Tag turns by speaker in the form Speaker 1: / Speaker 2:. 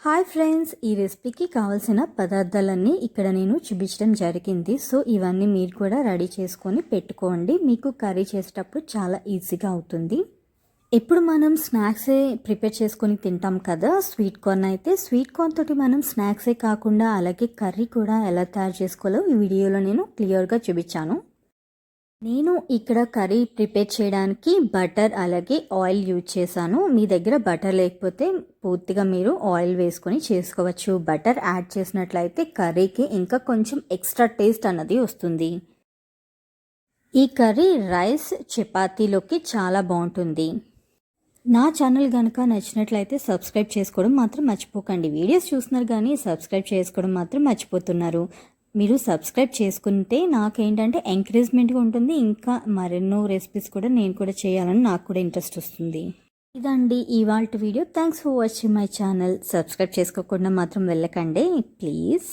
Speaker 1: Hi friends, ఈ రెసిపీకి కావాల్సిన పదార్థాలన్నీ ఇక్కడ నేను చూపించడం జరిగింది. సో ఇవన్నీ మీరు కూడా రెడీ చేసుకొని పెట్టుకోండి. మీకు కర్రీ చేసేటప్పుడు చాలా ఈజీగా అవుతుంది. ఎప్పుడు మనం స్నాక్సే ప్రిపేర్ చేసుకొని తింటాం కదా, స్వీట్ కార్న్ అయితే స్వీట్ కార్న్ తోటి మనం స్నాక్సే కాకుండా అలాగే కర్రీ కూడా ఎలా తయారు చేసుకోవాలో ఈ వీడియోలో నేను క్లియర్గా చూపించాను. నేను ఇక్కడ కర్రీ ప్రిపేర్ చేయడానికి బటర్ అలాగే ఆయిల్ యూజ్ చేశాను. మీ దగ్గర బటర్ లేకపోతే పూర్తిగా మీరు ఆయిల్ వేసుకొని చేసుకోవచ్చు. బటర్ యాడ్ చేసినట్లయితే కర్రీకి ఇంకా కొంచెం ఎక్స్ట్రా టేస్ట్ అన్నది వస్తుంది. ఈ కర్రీ రైస్ చపాతీలోకి చాలా బాగుంటుంది. నా ఛానల్ కనుక నచ్చినట్లయితే సబ్స్క్రైబ్ చేసుకోవడం మాత్రం మర్చిపోకండి. వీడియోస్ చూస్తున్నారు కానీ సబ్స్క్రైబ్ చేసుకోవడం మాత్రం మర్చిపోతున్నారు. మీరు సబ్స్క్రైబ్ చేసుకుంటే నాకేంటంటే ఎంకరేజ్మెంట్గా ఉంటుంది. ఇంకా మరెన్నో రెసిపీస్ కూడా నేను కూడా చేయాలని నాకు కూడా ఇంట్రెస్ట్ వస్తుంది. ఇదండి ఇవాల్టి video. Thanks for watching my channel. Subscribe చేసుకోకుండా మాత్రం వెళ్ళకండి ప్లీజ్.